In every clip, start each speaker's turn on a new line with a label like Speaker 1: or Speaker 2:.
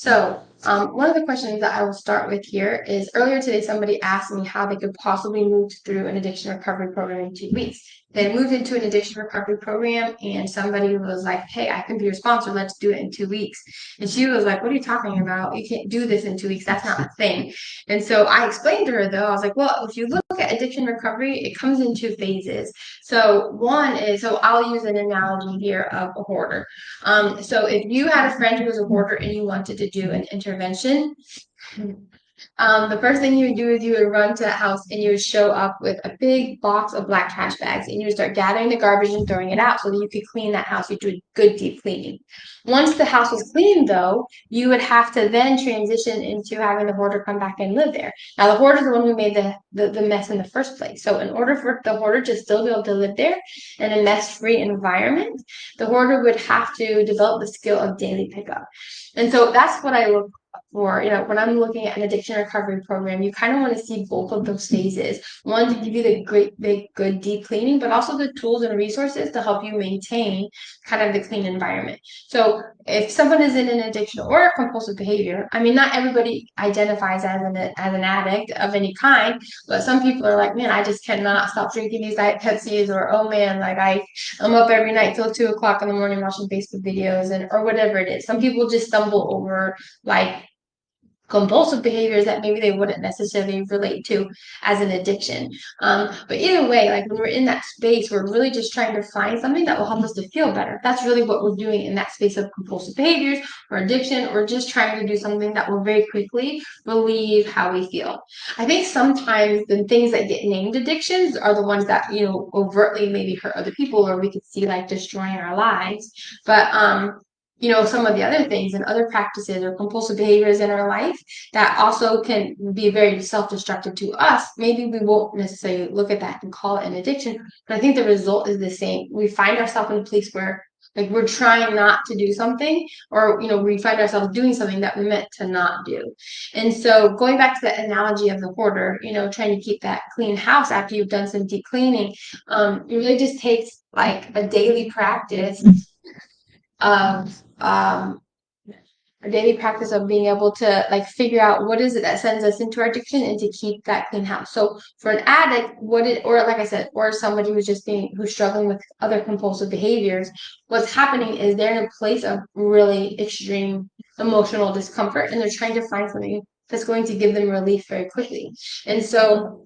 Speaker 1: One of the questions that I will start with here is earlier today, somebody asked me how they could possibly move through an addiction recovery program in 2 weeks. They moved into an addiction recovery program, and somebody was like, "Hey, I can be your sponsor. Let's do it in 2 weeks." And she was like, "What are you talking about? You can't do this in 2 weeks. That's not a thing." And so I explained to her, though, I was like, "Well, if you look at addiction recovery, it comes in two phases. So, one is, so I'll use an analogy here of a hoarder. So if you had a friend who was a hoarder and you wanted to do an intervention, the first thing you would do is you would run to that house and you would show up with a big box of black trash bags and you would start gathering the garbage and throwing it out so that you could clean that house. You do a good deep cleaning. Once the house was clean, though, you would have to then transition into having the hoarder come back and live there. Now, the hoarder is the one who made the mess in the first place. So, in order for the hoarder to still be able to live there in a mess-free environment, the hoarder would have to develop the skill of daily pickup. And so that's what I look for, when I'm looking at an addiction recovery program, you kind of want to see both of those phases. One, to give you the great, big, good, deep cleaning, but also the tools and resources to help you maintain kind of the clean environment. So if someone is in an addiction or a compulsive behavior, I mean, not everybody identifies as an addict of any kind, but some people are like, man, I just cannot stop drinking these Diet Pepsis, or oh man, like I'm up every night till 2 o'clock in the morning watching Facebook videos, and or whatever it is. Some people just stumble over like compulsive behaviors that maybe they wouldn't necessarily relate to as an addiction. But either way, like when we're in that space, we're really just trying to find something that will help us to feel better. That's really what we're doing in that space of compulsive behaviors or addiction. We're just trying to do something that will very quickly relieve how we feel. I think sometimes the things that get named addictions are the ones that, overtly maybe hurt other people, or we could see like destroying our lives. But some of the other things and other practices or compulsive behaviors in our life that also can be very self-destructive to us. Maybe we won't necessarily look at that and call it an addiction, but I think the result is the same. We find ourselves in a place where like we're trying not to do something, or we find ourselves doing something that we meant to not do. And so going back to the analogy of the hoarder, trying to keep that clean house after you've done some deep cleaning, it really just takes like a daily practice of a daily practice of being able to like figure out what is it that sends us into our addiction and to keep that clean house. So for an addict, or like I said, or somebody who's struggling with other compulsive behaviors, what's happening is they're in a place of really extreme emotional discomfort and they're trying to find something that's going to give them relief very quickly. And so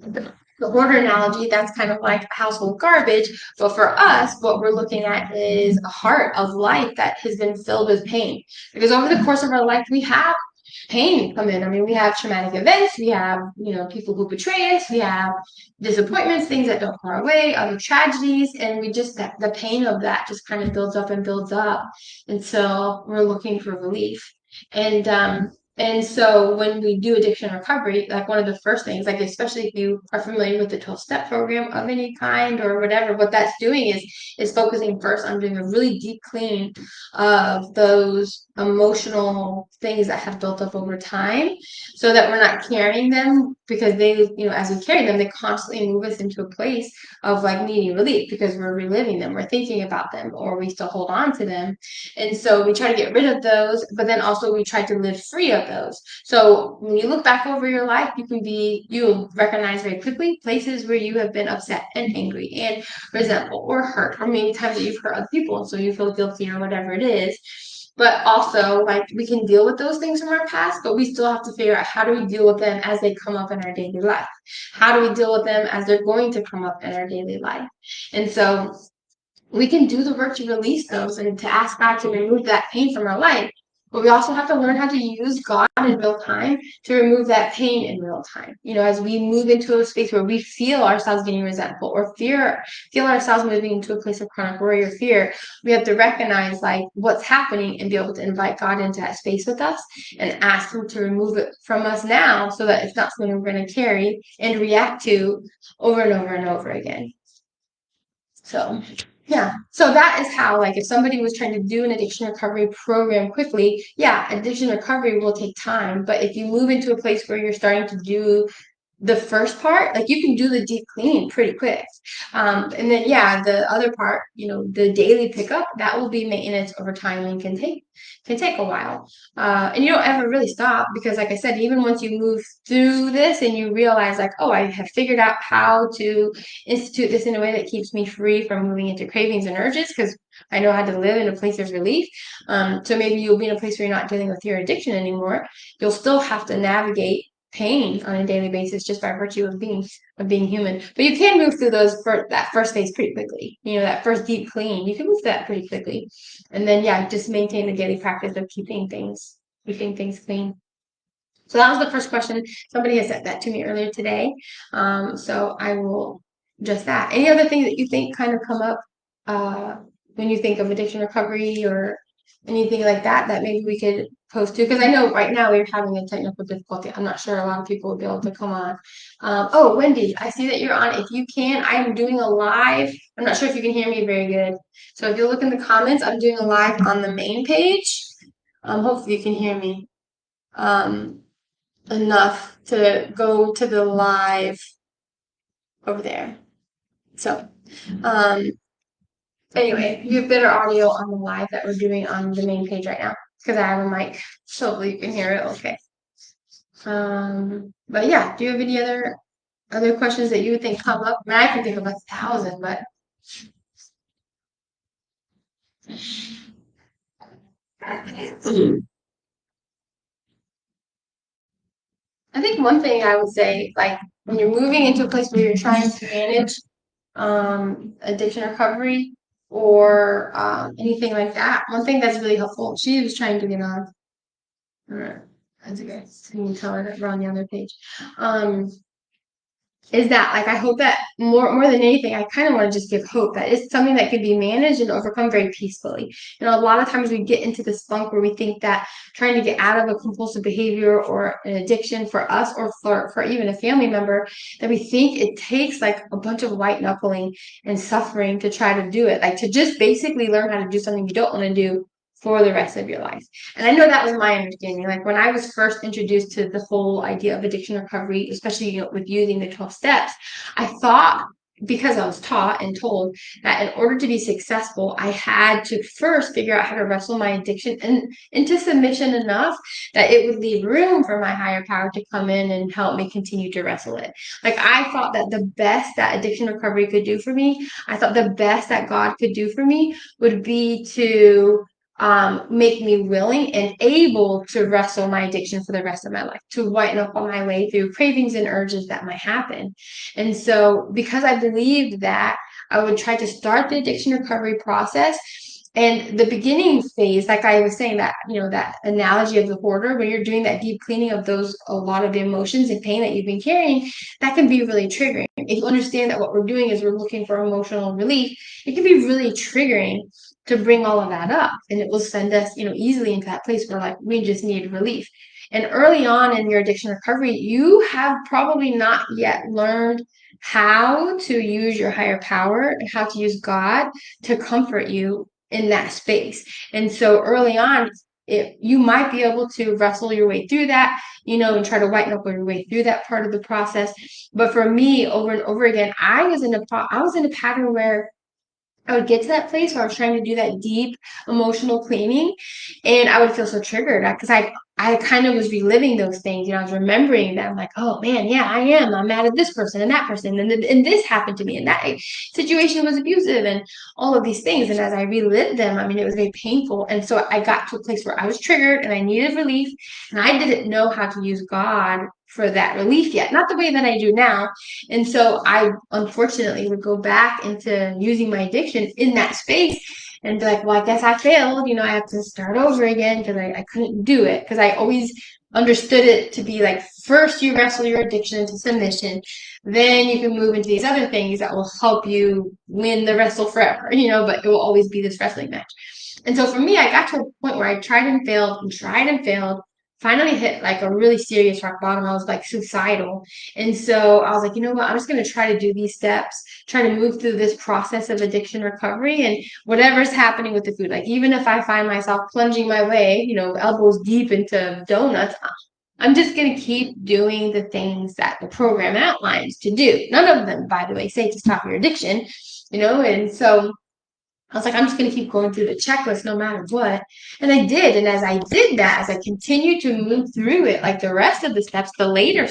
Speaker 1: the hoarder analogy, that's kind of like household garbage. But for us, what we're looking at is a heart of life that has been filled with pain. Because over the course of our life, we have pain come in. I mean, we have traumatic events, we have, people who betray us, we have disappointments, things that don't go our way, other tragedies, and the pain of that just kind of builds up and builds up until we're looking for relief. And so when we do addiction recovery, like one of the first things, like especially if you are familiar with the 12-step program of any kind or whatever, what that's doing is focusing first on doing a really deep clean of those emotional things that have built up over time so that we're not carrying them, because as we carry them, they constantly move us into a place of like needing relief because we're reliving them, we're thinking about them, or we still hold on to them. And so we try to get rid of those, but then also we try to live free of those. So when you look back over your life, you'll recognize very quickly places where you have been upset and angry and resentful or hurt, or maybe times that you've hurt other people, and so you feel guilty or whatever it is. But also, like, we can deal with those things from our past, but we still have to figure out, how do we deal with them as they come up in our daily life? How do we deal with them as they're going to come up in our daily life? And so we can do the work to release those and to ask God to remove that pain from our life. But we also have to learn how to use God in real time to remove that pain in real time. As we move into a space where we feel ourselves getting resentful or feel ourselves moving into a place of chronic worry or fear, we have to recognize like what's happening and be able to invite God into that space with us and ask Him to remove it from us now, so that it's not something we're going to carry and react to over and over and over again. So, yeah. So that is how, like, if somebody was trying to do an addiction recovery program quickly, yeah, addiction recovery will take time. But if you move into a place where you're starting to do the first part, like you can do the deep cleaning pretty quick. And then yeah, the other part, the daily pickup, that will be maintenance over time and can take a while. And you don't ever really stop because like I said, even once you move through this and you realize like, oh, I have figured out how to institute this in a way that keeps me free from moving into cravings and urges because I know how to live in a place of relief. So maybe you'll be in a place where you're not dealing with your addiction anymore. You'll still have to navigate pain on a daily basis just by virtue of being human. But you can move through that first phase pretty quickly. That first deep clean, you can move that pretty quickly. And then yeah, just maintain the daily practice of keeping things clean. So that was the first question. Somebody has said that to me earlier today. So I will just that. Any other things that you think kind of come up uh, when you think of addiction recovery or anything like that maybe we could post to? Because I know right now we're having a technical difficulty. I'm not sure a lot of people will be able to come on. Oh, Wendy, I see that you're on. If you can, I am doing a live. I'm not sure if you can hear me very good. So if you look in the comments, I'm doing a live on the main page. Hopefully you can hear me. Enough to go to the live over there. So, um, anyway, you have better audio on the live that we're doing on the main page right now because I have a mic, so hopefully you can hear it okay. But yeah, do you have any other questions that you would think come up? I mean, I can think of 1,000, but I think one thing I would say, like when you're moving into a place where you're trying to manage addiction recovery or anything like that. One thing that's really helpful, she was trying to get on. That's okay. You can tell her that we're on the other page. Um, is that like I hope that more than anything, I kind of want to just give hope that it's something that can be managed and overcome very peacefully. A lot of times we get into this funk where we think that trying to get out of a compulsive behavior or an addiction for us or for even a family member, that we think it takes like a bunch of white knuckling and suffering to try to do it, like to just basically learn how to do something you don't want to do for the rest of your life. And I know that was my understanding. Like when I was first introduced to the whole idea of addiction recovery, especially with using the 12 steps, I thought because I was taught and told that in order to be successful, I had to first figure out how to wrestle my addiction into submission enough that it would leave room for my higher power to come in and help me continue to wrestle it. Like I thought that the best that addiction recovery could do for me, I thought the best that God could do for me would be to make me willing and able to wrestle my addiction for the rest of my life, to whiten up on my way through cravings and urges that might happen. And so, because I believed that, I would try to start the addiction recovery process. And the beginning phase, like I was saying, that analogy of the hoarder, when you're doing that deep cleaning of a lot of the emotions and pain that you've been carrying, that can be really triggering. If you understand that what we're doing is we're looking for emotional relief, it can be really triggering to bring all of that up. And it will send us, easily into that place where like we just need relief. And early on in your addiction recovery, you have probably not yet learned how to use your higher power and how to use God to comfort you in that space. And so early on, you might be able to wrestle your way through that, and try to whiten up your way through that part of the process. But for me, over and over again, I was in a pattern where I would get to that place where I was trying to do that deep emotional cleaning, and I would feel so triggered because I kind of was reliving those things. I was remembering them like, oh man, yeah, I am. I'm mad at this person and that person, and this happened to me, and that situation was abusive, and all of these things. And as I relived them, I mean, it was very painful. And so I got to a place where I was triggered and I needed relief, and I didn't know how to use God for that relief yet, not the way that I do now. And so I unfortunately would go back into using my addiction in that space and be like, well, I guess I failed. I have to start over again because I couldn't do it because I always understood it to be like first you wrestle your addiction into submission, then you can move into these other things that will help you win the wrestle forever, but it will always be this wrestling match. And so for me, I got to a point where I tried and tried and failed, finally hit like a really serious rock bottom. I was like suicidal. And so I was like, you know what? I'm just going to try to do these steps, try to move through this process of addiction recovery and whatever's happening with the food. Like even if I find myself plunging my way, elbows deep into donuts, I'm just going to keep doing the things that the program outlines to do. None of them, by the way, say to stop your addiction, and so I was like, I'm just going to keep going through the checklist no matter what. And I did. And as I did that, as I continued to move through it, like the rest of the steps, the later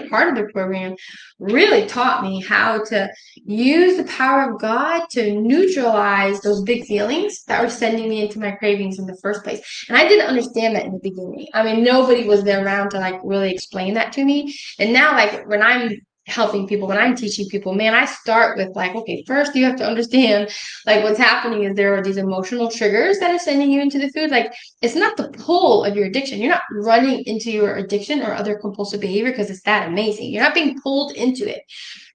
Speaker 1: part of the program really taught me how to use the power of God to neutralize those big feelings that were sending me into my cravings in the first place. And I didn't understand that in the beginning. I mean, nobody was there around to like really explain that to me. And now, like, when I'm helping people, when I'm teaching people, man, I start with like, okay, first you have to understand like what's happening is there are these emotional triggers that are sending you into the food. Like it's not the pull of your addiction. You're not running into your addiction or other compulsive behavior because it's that amazing. You're not being pulled into it.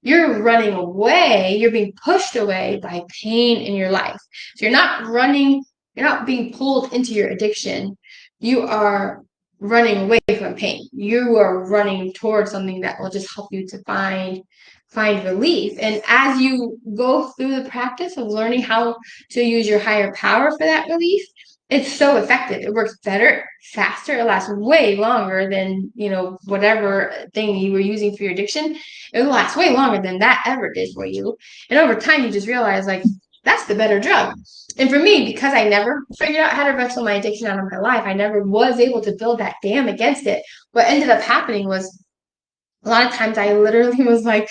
Speaker 1: You're running away. You're being pushed away by pain in your life. So you're not running, you're not being pulled into your addiction. You are running away from pain. You are running towards something that will just help you to find relief. And as you go through the practice of learning how to use your higher power for that relief, it's so effective. It works better, faster. It lasts way longer than, whatever thing you were using for your addiction. It lasts way longer than that ever did for you. And over time, you just realize, like, that's the better drug. And for me, because I never figured out how to wrestle my addiction out of my life, I never was able to build that dam against it. What ended up happening was a lot of times I literally was like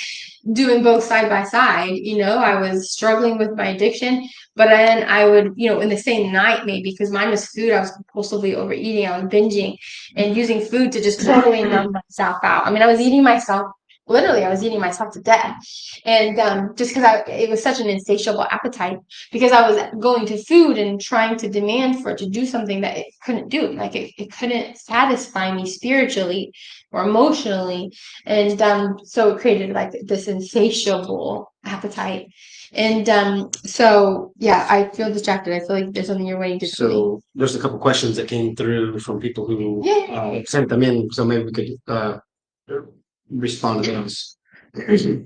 Speaker 1: doing both side by side. I was struggling with my addiction, but then I would, in the same night maybe, because mine was food, I was compulsively overeating, I was binging and using food to just totally numb myself out. I mean, I was eating myself to death. And just because it was such an insatiable appetite, because I was going to food and trying to demand for it to do something that it couldn't do. Like it couldn't satisfy me spiritually or emotionally. And so it created like this insatiable appetite. And so, yeah, I feel distracted. I feel like there's something you're waiting to tell me.
Speaker 2: So there's a couple questions that came through from people who sent them in, so maybe we could respond to those.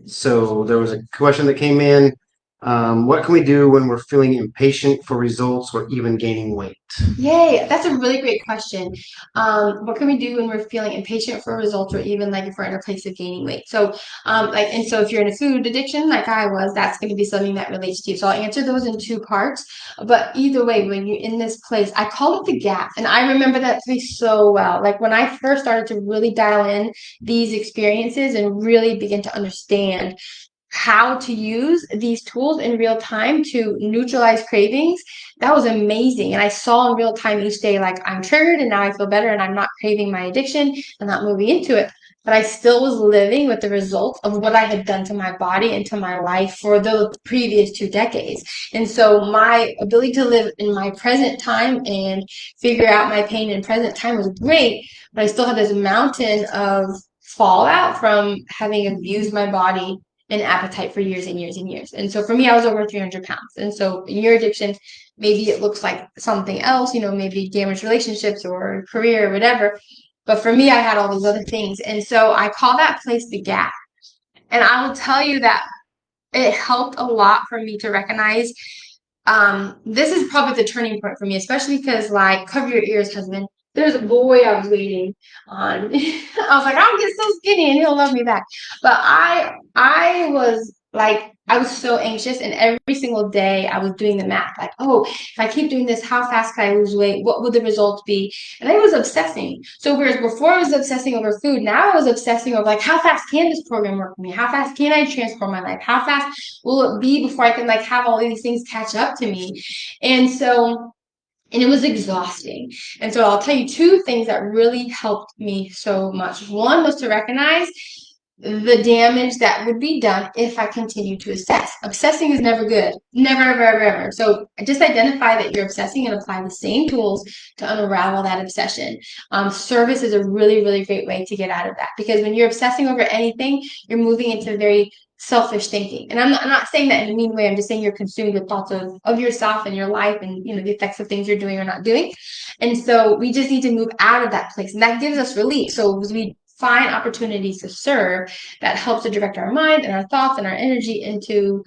Speaker 2: So there was a question that came in. What can we do when we're feeling impatient for results or even gaining weight?
Speaker 1: Yay, that's a really great question. What can we do when we're feeling impatient for results or even like if we're in a place of gaining weight? So, and so if you're in a food addiction like I was, that's going to be something that relates to you. So I'll answer those in two parts. But either way, when you're in this place, I call it the gap. And I remember that place so well. Like when I first started to really dial in these experiences and really begin to understand how to use these tools in real time to neutralize cravings, that was amazing. And I saw in real time each day, like I'm triggered and now I feel better and I'm not craving my addiction and not moving into it. But I still was living with the results of what I had done to my body and to my life for the previous 2 decades. And so my ability to live in my present time and figure out my pain in present time was great, but I still had this mountain of fallout from having abused my body and appetite for years and years and years. And so for me, I was over 300 pounds. And so in your addiction, maybe it looks like something else, maybe damaged relationships or career or whatever. But for me, I had all these other things. And so I call that place the gap. And I will tell you that it helped a lot for me to recognize this is probably the turning point for me, especially because like cover your ears, husband. There's a boy I was waiting on. I was like, I'll get so skinny and he'll love me back. But I was like, I was so anxious, and every single day I was doing the math, like, oh, if I keep doing this, how fast can I lose weight? What would the results be? And I was obsessing. So whereas before I was obsessing over food, now I was obsessing over like, how fast can this program work for me? How fast can I transform my life? How fast will it be before I can like have all these things catch up to me? And so, and it was exhausting. And so I'll tell you two things that really helped me so much. One was to recognize the damage that would be done if I continue to obsess. Obsessing is never good. Never, ever, ever, ever. So just identify that you're obsessing and apply the same tools to unravel that obsession. Service is a really, really great way to get out of that, because when you're obsessing over anything, you're moving into very selfish thinking. And I'm not saying that in a mean way. I'm just saying you're consumed with thoughts of yourself and your life and the effects of things you're doing or not doing. And so we just need to move out of that place. And that gives us relief. So as we find opportunities to serve, that helps to direct our mind and our thoughts and our energy into,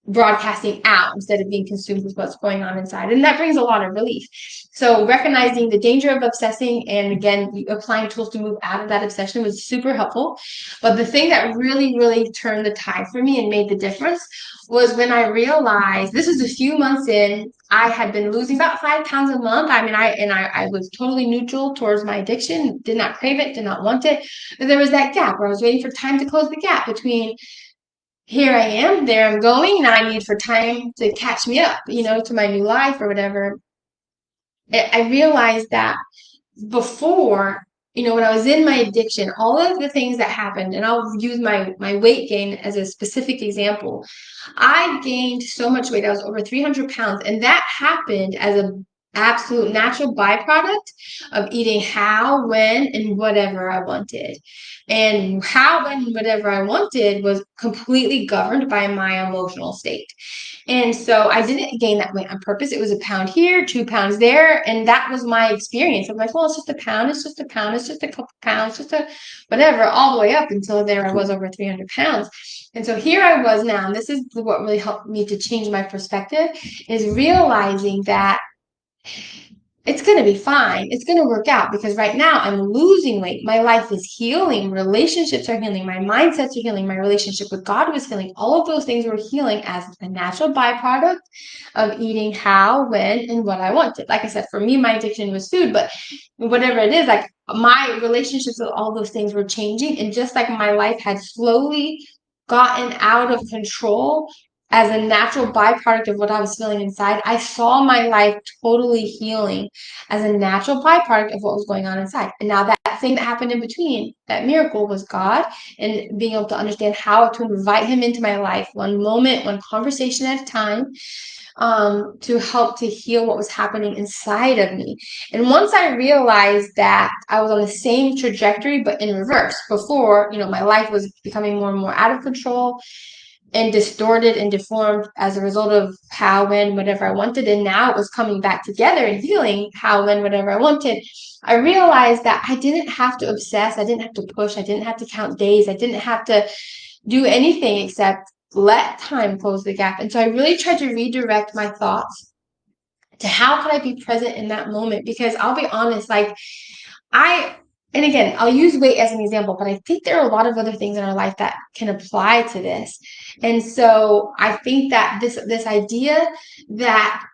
Speaker 1: broadcasting out instead of being consumed with what's going on inside. And that brings a lot of relief. So recognizing the danger of obsessing and again, applying tools to move out of that obsession was super helpful. But the thing that really, really turned the tide for me and made the difference was when I realized this was a few months in, I had been losing about 5 pounds a month. I mean, I was totally neutral towards my addiction, did not crave it, did not want it. But there was that gap where I was waiting for time to close the gap between here I am, there I'm going, now I need for time to catch me up, to my new life or whatever. I realized that before, when I was in my addiction, all of the things that happened, and I'll use my weight gain as a specific example. I gained so much weight. I was over 300 pounds, and that happened as a absolute natural byproduct of eating how, when, and whatever I wanted. And how, when, and whatever I wanted was completely governed by my emotional state. And so I didn't gain that weight on purpose. It was a pound here, 2 pounds there. And that was my experience. I'm like, well, it's just a pound. It's just a pound. It's just a couple pounds, just a whatever, all the way up until there I was over 300 pounds. And so here I was now, and this is what really helped me to change my perspective, is realizing that it's going to be fine. It's going to work out because right now I'm losing weight. My life is healing. Relationships are healing. My mindsets are healing. My relationship with God was healing. All of those things were healing as a natural byproduct of eating how, when, and what I wanted. Like I said, for me, my addiction was food, but whatever it is, like my relationships with all those things were changing. And just like my life had slowly gotten out of control, as a natural byproduct of what I was feeling inside, I saw my life totally healing as a natural byproduct of what was going on inside. And now that thing that happened in between, that miracle was God and being able to understand how to invite him into my life one moment, one conversation at a time, to help to heal what was happening inside of me. And once I realized that I was on the same trajectory, but in reverse, before, my life was becoming more and more out of control and distorted and deformed as a result of how, when, whatever I wanted. And now it was coming back together and healing how, when, whatever I wanted. I realized that I didn't have to obsess. I didn't have to push. I didn't have to count days. I didn't have to do anything except let time close the gap. And so I really tried to redirect my thoughts to how could I be present in that moment? Because I'll be honest, like and again, I'll use weight as an example, but I think there are a lot of other things in our life that can apply to this. And so I think that this idea that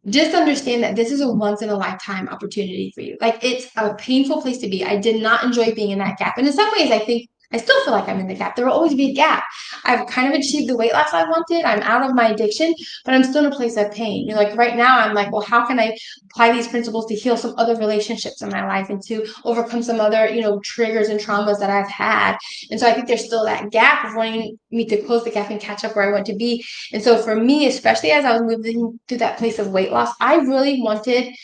Speaker 1: just understand that this is a once in a lifetime opportunity for you. Like it's a painful place to be. I did not enjoy being in that gap. And in some ways, I think I still feel like I'm in the gap. There will always be a gap. I've kind of achieved the weight loss I wanted. I'm out of my addiction, but I'm still in a place of pain. Like right now, I'm like, well, how can I apply these principles to heal some other relationships in my life and to overcome some other, triggers and traumas that I've had. And so I think there's still that gap of wanting me to close the gap and catch up where I want to be. And so for me, especially as I was moving to that place of weight loss, I really wanted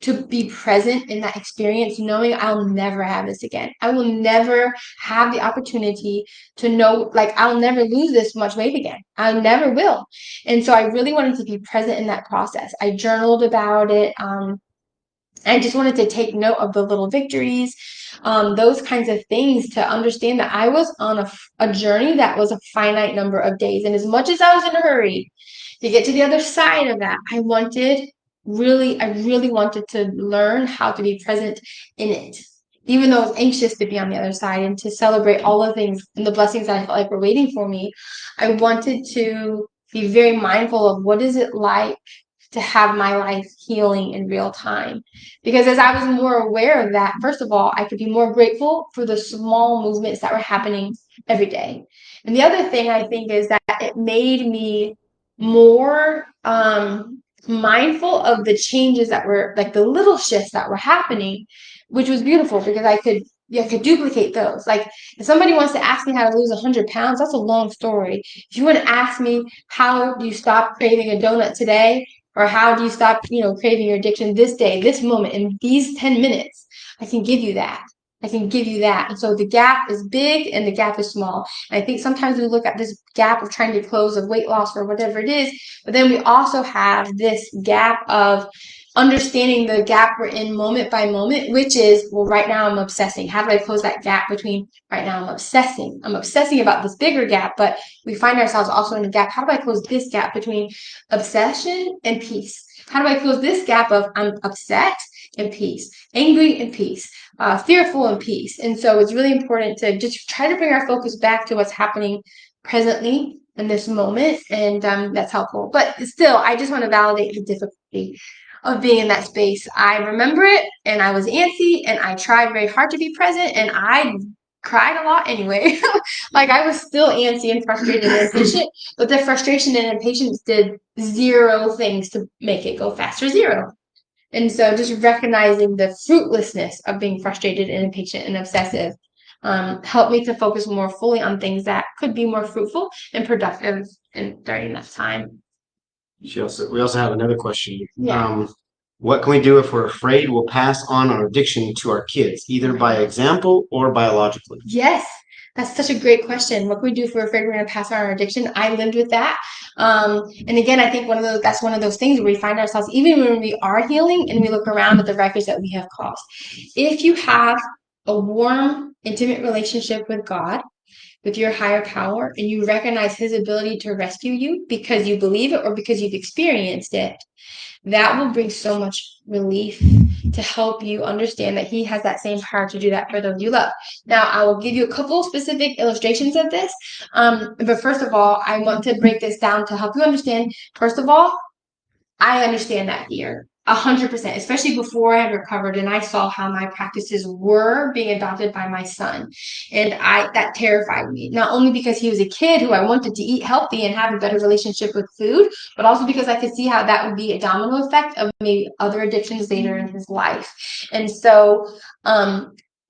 Speaker 1: to be present in that experience, knowing I'll never have this again. I will never have the opportunity to know, like, I'll never lose this much weight again. I never will. And so I really wanted to be present in that process. I journaled about it. I just wanted to take note of the little victories, those kinds of things to understand that I was on a journey that was a finite number of days. And as much as I was in a hurry to get to the other side of that, I really wanted to learn how to be present in it. Even though I was anxious to be on the other side and to celebrate all the things and the blessings that I felt like were waiting for me, I wanted to be very mindful of what is it like to have my life healing in real time. Because as I was more aware of that, first of all, I could be more grateful for the small movements that were happening every day. And the other thing I think is that it made me more mindful of the changes that were like the little shifts that were happening, which was beautiful because I could duplicate those. Like if somebody wants to ask me how to lose 100 pounds, that's a long story. If you want to ask me how do you stop craving a donut today, or how do you stop, craving your addiction this day, this moment, in these 10 minutes, I can give you that. I can give you that. And so the gap is big and the gap is small. And I think sometimes we look at this gap of trying to close of weight loss or whatever it is, but then we also have this gap of understanding the gap we're in moment by moment, which is, well, right now I'm obsessing. How do I close that gap between right now I'm obsessing? I'm obsessing about this bigger gap, but we find ourselves also in a gap. How do I close this gap between obsession and peace? How do I close this gap of I'm upset and peace, angry and peace, fearful and peace? And so it's really important to just try to bring our focus back to what's happening presently in this moment, and that's helpful. But still, I just want to validate the difficulty of being in that space. I remember it, and I was antsy, and I tried very hard to be present, and I cried a lot anyway. Like I was still antsy and frustrated and impatient, but the frustration and impatience did zero things to make it go faster, zero. And so just recognizing the fruitlessness of being frustrated and impatient and obsessive helped me to focus more fully on things that could be more fruitful and productive during that time.
Speaker 2: We also have another question.
Speaker 1: Yeah.
Speaker 2: What can we do if we're afraid we'll pass on our addiction to our kids, either by example or biologically?
Speaker 1: Yes, that's such a great question. What can we do if we're afraid we're going to pass on our addiction? I lived with that. And again, I think that's one of those things where we find ourselves, even when we are healing and we look around at the wreckage that we have caused. If you have a warm, intimate relationship with God, with your higher power, and you recognize his ability to rescue you because you believe it or because you've experienced it, that will bring so much relief to help you understand that he has that same power to do that for those you love. Now, I will give you a couple specific illustrations of this. But first of all, I want to break this down to help you understand. First of all, I understand that fear 100%, especially before I had recovered and I saw how my practices were being adopted by my son. And that terrified me, not only because he was a kid who I wanted to eat healthy and have a better relationship with food, but also because I could see how that would be a domino effect of maybe other addictions later in his life. And so,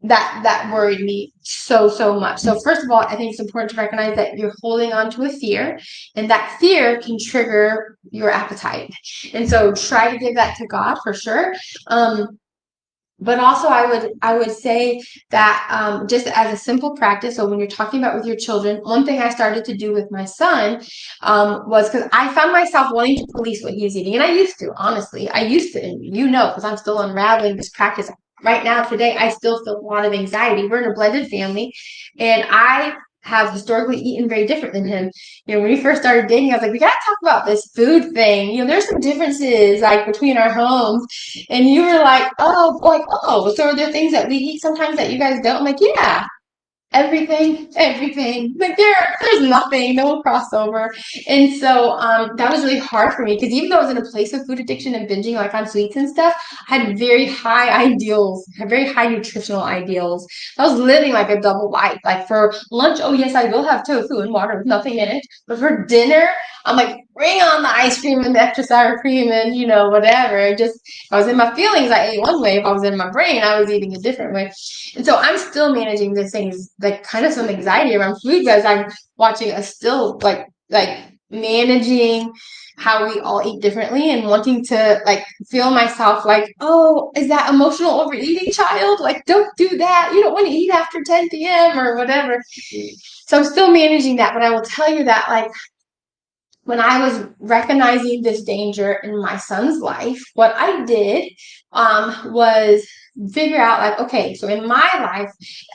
Speaker 1: that worried me so much. So first of all, I think it's important to recognize that you're holding on to a fear, and that fear can trigger your appetite. And so try to give that to God for sure. But also I would say that just as a simple practice, so when you're talking about with your children, one thing I started to do with my son was because I found myself wanting to police what he's eating. And I used to, honestly. I used to, and because I'm still unraveling this practice. Right now, today, I still feel a lot of anxiety. We're in a blended family, and I have historically eaten very different than him. When we first started dating, I was like, we gotta talk about this food thing. There's some differences like between our homes. And you were like, so are there things that we eat sometimes that you guys don't? I'm like, yeah, everything. Like there's nothing, no crossover. And so that was really hard for me because even though I was in a place of food addiction and binging like on sweets and stuff, I had very high ideals, had very high nutritional ideals. I was living like a double life. Like for lunch, oh yes, I will have tofu and water with nothing in it. But for dinner, I'm like, bring on the ice cream and the extra sour cream and whatever. Just if I was in my feelings, I ate one way. If I was in my brain, I was eating a different way. And so I'm still managing these things, like kind of some anxiety around food as I'm watching us still like managing how we all eat differently and wanting to like feel myself like, oh, is that emotional overeating child? Like, don't do that. You don't want to eat after 10 p.m. or whatever. So I'm still managing that, but I will tell you that like when I was recognizing this danger in my son's life, what I did was figure out like, okay, so in my life,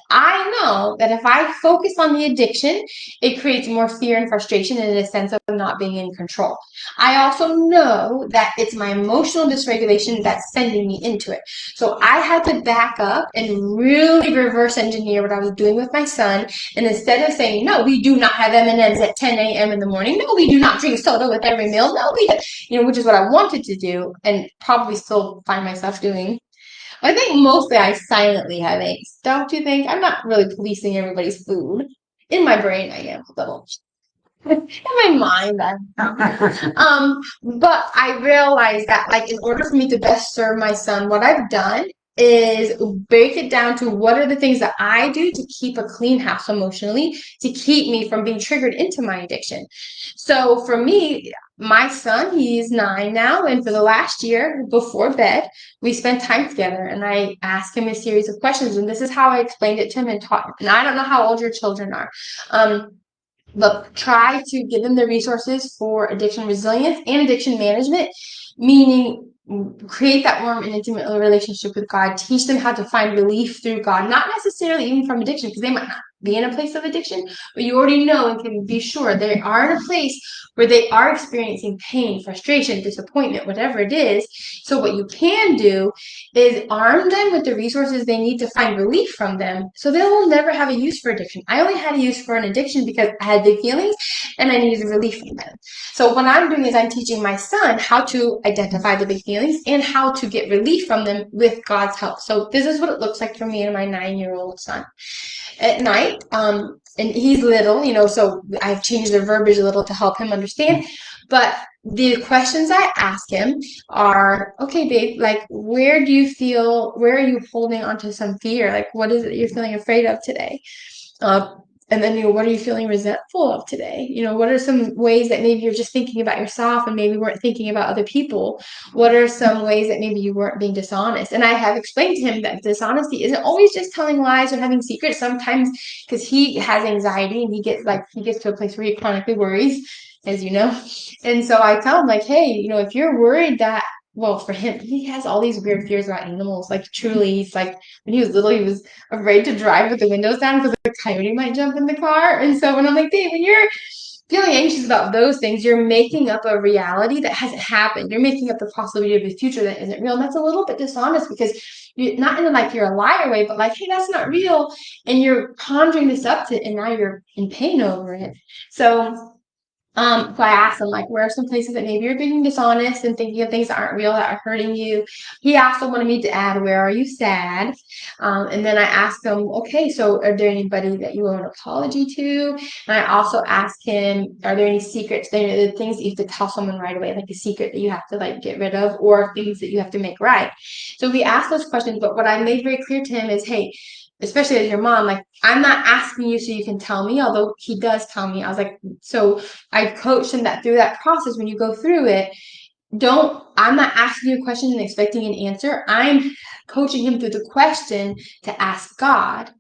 Speaker 1: I know that if I focus on the addiction, it creates more fear and frustration and a sense of not being in control. I also know that it's my emotional dysregulation that's sending me into it. So I had to back up and really reverse engineer what I was doing with my son. And instead of saying, no, we do not have M&Ms at 10 a.m. in the morning. No, we do not drink soda with every meal. No, which is what I wanted to do and probably still find myself doing. I think mostly I silently have angst. Don't you think? I'm not really policing everybody's food. In my brain, I am a little. In my mind, but I realized that, like, in order for me to best serve my son, what I've done is break it down to what are the things that I do to keep a clean house emotionally, to keep me from being triggered into my addiction. So for me, my son, he's 9 now, and for the last year before bed, we spent time together, and I asked him a series of questions, and this is how I explained it to him and taught him. And I don't know how old your children are. But try to give them the resources for addiction resilience and addiction management, meaning create that warm and intimate relationship with God, teach them how to find relief through God, not necessarily even from addiction, because they might not be in a place of addiction, but you already know and can be sure they are in a place where they are experiencing pain, frustration, disappointment, whatever it is. So what you can do is arm them with the resources they need to find relief from them, so they will never have a use for addiction. I only had a use for an addiction because I had big feelings and I needed relief from them. So what I'm doing is I'm teaching my son how to identify the big feelings and how to get relief from them with God's help. So this is what it looks like for me and my 9-year-old son. At night, and he's little, so I've changed the verbiage a little to help him understand. But the questions I ask him are, okay, babe, like, where are you holding onto some fear? Like, what is it you're feeling afraid of today? Uh, and then, what are you feeling resentful of today? What are some ways that maybe you're just thinking about yourself and maybe weren't thinking about other people? What are some ways that maybe you weren't being dishonest? And I have explained to him that dishonesty isn't always just telling lies or having secrets. Sometimes, because he has anxiety and he gets to a place where he chronically worries, as you know. And so I tell him, like, hey, if you're worried that, well, for him, he has all these weird fears about animals. Like, truly, he's like, when he was little, he was afraid to drive with the windows down because a coyote might jump in the car. And so when I'm like, Dave, when you're feeling anxious about those things, you're making up a reality that hasn't happened. You're making up the possibility of a future that isn't real. And that's a little bit dishonest because you're not in like you're a liar way, but like, hey, that's not real. And you're conjuring this up to, and now you're in pain over it. So I asked him, like, where are some places that maybe you're being dishonest and thinking of things that aren't real, that are hurting you? He also wanted me to add, where are you sad? And then I asked him, okay, so are there anybody that you owe an apology to? And I also asked him, are there any secrets, the things that you have to tell someone right away, like a secret that you have to like get rid of, or things that you have to make right? So we asked those questions, but what I made very clear to him is, hey, especially as your mom, like, I'm not asking you so you can tell me, although he does tell me. I was like, so I coached him that through that process, when you go through it, I'm not asking you a question and expecting an answer. I'm coaching him through the question to ask God.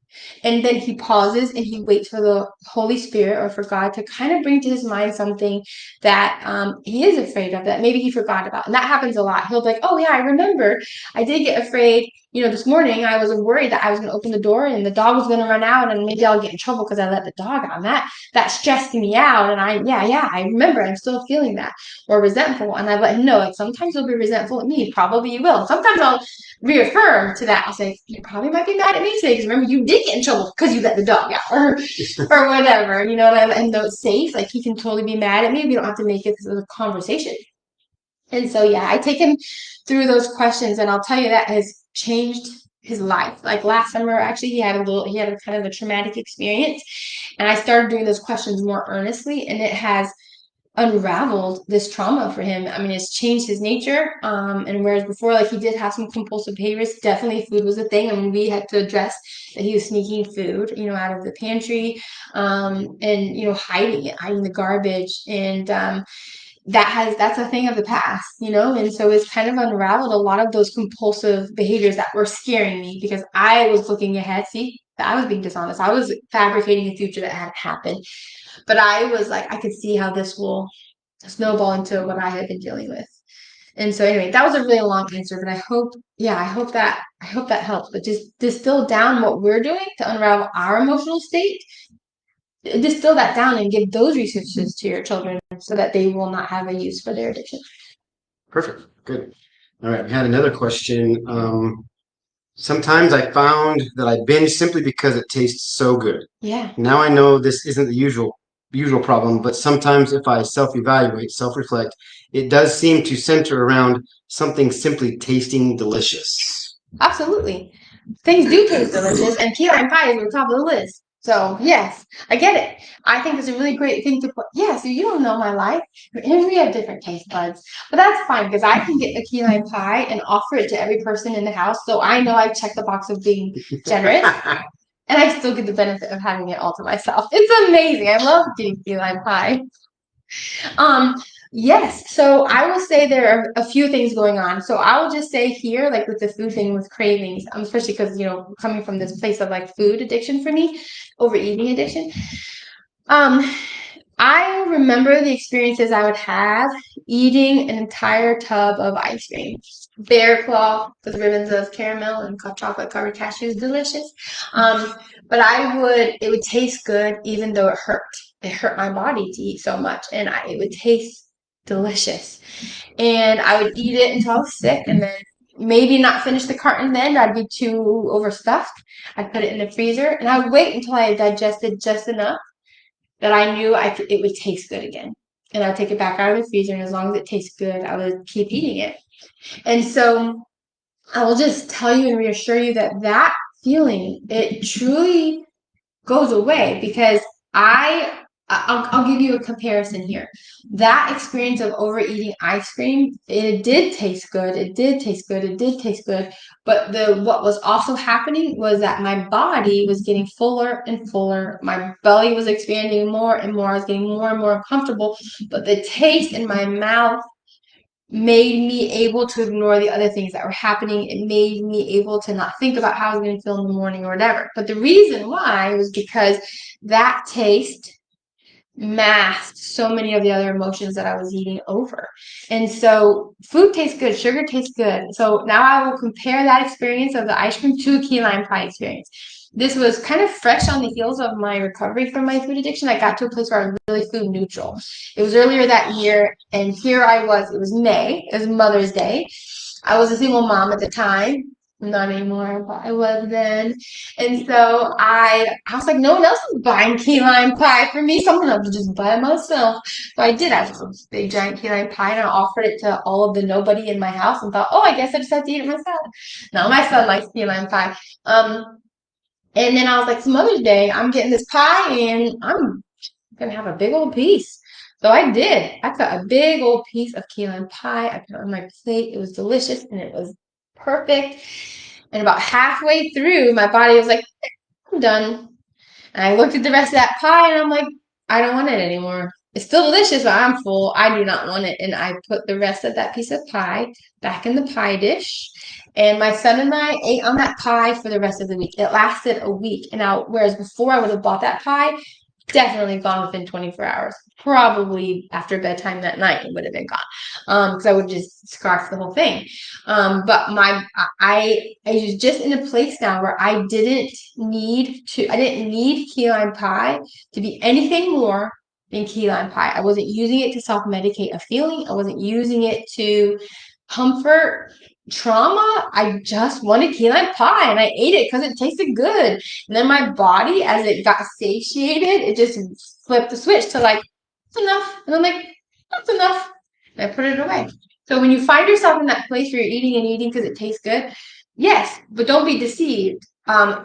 Speaker 1: And then he pauses and he waits for the Holy Spirit or for God to kind of bring to his mind something that he is afraid of, that maybe he forgot about. And that happens a lot. He'll be like, oh, yeah, I remember. I did get afraid. This morning I was worried that I was going to open the door and the dog was going to run out and maybe I'll get in trouble because I let the dog out. And that stressed me out. And I remember. I'm still feeling that, or resentful. And I let him know, like, sometimes you'll be resentful at me. Probably you will. Sometimes I'll reaffirm to that. I'll say, you probably might be mad at me today because remember you did get in trouble because you let the dog out or whatever, and I let him know it's safe. Like, he can totally be mad at me. We don't have to make it a conversation. And so, yeah, I take him through those questions, and I'll tell you that has changed his life. Like last summer, actually, he had a kind of a traumatic experience, and I started doing those questions more earnestly, and it has unraveled this trauma for him. I mean, it's changed his nature. And whereas before, like, he did have some compulsive behaviors, definitely food was a thing. I mean, we had to address that he was sneaking food, out of the pantry, and hiding it, hiding the garbage, and that's a thing of the past, and so it's kind of unraveled a lot of those compulsive behaviors that were scaring me because I was looking ahead. See, I was being dishonest. I was fabricating a future that hadn't happened. But I was like, I could see how this will snowball into what I had been dealing with. And so anyway, that was a really long answer, but I hope that helps. But just distill down what we're doing to unravel our emotional state, distill that down and give those resources to your children so that they will not have a use for their addiction.
Speaker 2: Perfect. Good. All right. We had another question. Sometimes I found that I binge simply because it tastes so good.
Speaker 1: Yeah.
Speaker 2: Now I know this isn't the usual problem, but sometimes if I self-evaluate, self-reflect, it does seem to center around something simply tasting delicious.
Speaker 1: Absolutely. Things do taste delicious, and key lime pie is on top of the list. So, yes, I get it. I think it's a really great thing to put. Yeah, so you don't know my life. And we have different taste buds. But that's fine because I can get a key lime pie and offer it to every person in the house. So I know I've checked the box of being generous. And I still get the benefit of having it all to myself. It's amazing. I love getting key lime pie. Um, yes. So I will say there are a few things going on. So I will just say here, like with the food thing with cravings, especially because, coming from this place of like food addiction for me, overeating addiction. Um, I remember the experiences I would have eating an entire tub of ice cream. Bear claw with ribbons of caramel and chocolate covered cashews, delicious. Um, but it would taste good even though it hurt. It hurt my body to eat so much, and it would taste delicious. And I would eat it until I was sick, and then maybe not finish the carton then. I'd be too overstuffed. I'd put it in the freezer, and I would wait until I had digested just enough that I knew it would taste good again. And I'd take it back out of the freezer, and as long as it tastes good, I would keep eating it. And so I will just tell you and reassure you that that feeling, it truly goes away because I'll give you a comparison here. That experience of overeating ice cream, it did taste good. It did taste good. It did taste good. But what was also happening was that my body was getting fuller and fuller. My belly was expanding more and more. I was getting more and more uncomfortable. But the taste in my mouth made me able to ignore the other things that were happening. It made me able to not think about how I was going to feel in the morning or whatever. But the reason why was because that taste masked so many of the other emotions that I was eating over. And so food tastes good, sugar tastes good. So now I will compare that experience of the ice cream to a key lime pie experience. This was kind of fresh on the heels of my recovery from my food addiction. I got to a place where I was really food neutral. It was earlier that year, and here I was. It was May. It was Mother's Day. I was a single mom at the time. Not anymore, but I was then. And so I was like, no one else is buying key lime pie for me, so I'm gonna just buy it myself. So I did. I was a big giant key lime pie and I offered it to all of the nobody in my house and thought, oh, I guess I just have to eat it myself. Now my son likes key lime pie. And then I was like, it's Mother's Day, I'm getting this pie and I'm gonna have a big old piece. So I did. I cut a big old piece of key lime pie. I put it on my plate. It was delicious and it was perfect. And about halfway through, my body was like, I'm done. And I looked at the rest of that pie and I'm like, I don't want it anymore. It's still delicious, but I'm full. I do not want it. And I put the rest of that piece of pie back in the pie dish. And my son and I ate on that pie for the rest of the week. It lasted a week. And now, whereas before I would have bought that pie, definitely gone within 24 hours. Probably after bedtime that night, it would have been gone. Because I would just scarf the whole thing. But I was just in a place now where I didn't need key lime pie to be anything more than key lime pie. I wasn't using it to self-medicate a feeling. I wasn't using it to comfort trauma. I just wanted key lime pie and I ate it because it tasted good. And then my body, as it got satiated, it just flipped the switch to like, that's enough. And I'm like, that's enough. And I put it away. So when you find yourself in that place where you're eating and eating because it tastes good, yes, but don't be deceived.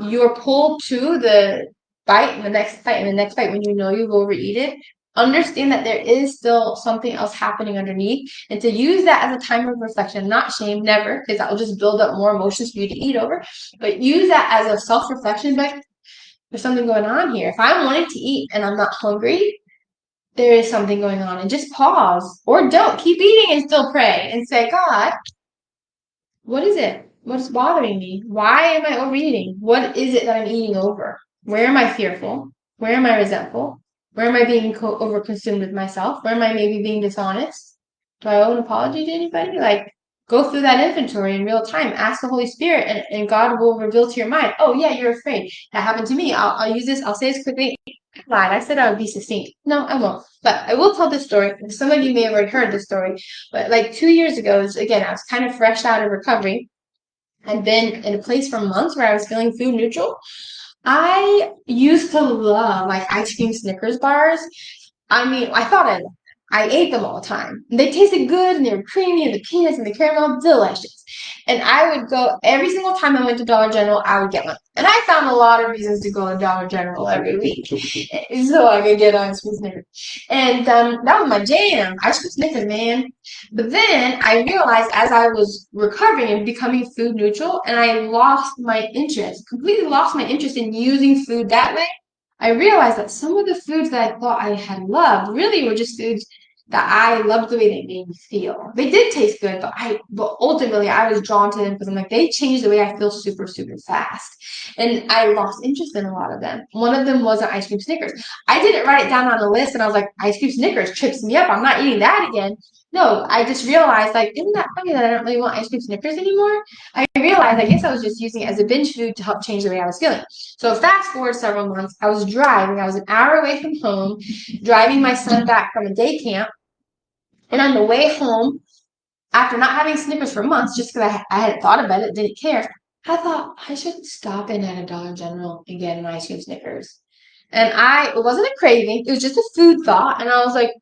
Speaker 1: Your pull to the bite and the next bite and the next bite when you know you've overeat it, understand that there is still something else happening underneath, and to use that as a time of reflection, not shame, never, because that will just build up more emotions for you to eat over, but use that as a self-reflection, like, there's something going on here. If I'm wanting to eat and I'm not hungry, there is something going on, and just pause or don't keep eating and still pray and say, God, what is it? What's bothering me? Why am I overeating? What is it that I'm eating over? Where am I fearful? Where am I resentful? Where am I being overconsumed with myself? Where am I maybe being dishonest? Do I owe an apology to anybody? Like, go through that inventory in real time. Ask the Holy Spirit, and God will reveal to your mind, oh, yeah, you're afraid. That happened to me. I'll use this. I'll say this quickly. I lied. I said I would be succinct. No, I won't. But I will tell this story. Some of you may have already heard this story. But like 2 years ago, again, I was kind of fresh out of recovery. I'd been in a place for months where I was feeling food neutral. I used to love like ice cream Snickers bars. I mean, I ate them all the time. They tasted good and they were creamy and the peanuts and the caramel, delicious. And I would go every single time I went to Dollar General, I would get one. And I found a lot of reasons to go to Dollar General every week so I could get ice cream Snickers. And that was my jam, ice cream Snickers, man. But then I realized as I was recovering and becoming food neutral, and I lost my interest, completely lost my interest in using food that way. I realized that some of the foods that I thought I had loved really were just foods that I loved the way they made me feel. They did taste good, but ultimately I was drawn to them because I'm like, they changed the way I feel super, super fast. And I lost interest in a lot of them. One of them was an ice cream Snickers. I didn't write it down on the list and I was like, ice cream Snickers trips me up. I'm not eating that again. No, I just realized, like, isn't that funny that I don't really want ice cream Snickers anymore? I realized, I guess I was just using it as a binge food to help change the way I was feeling. So fast forward several months, I was driving. I was an hour away from home, driving my son back from a day camp. And on the way home, after not having Snickers for months, just because I hadn't thought about it, didn't care, I thought I should stop in at a Dollar General and get an ice cream Snickers. And it wasn't a craving, it was just a food thought. And I was like,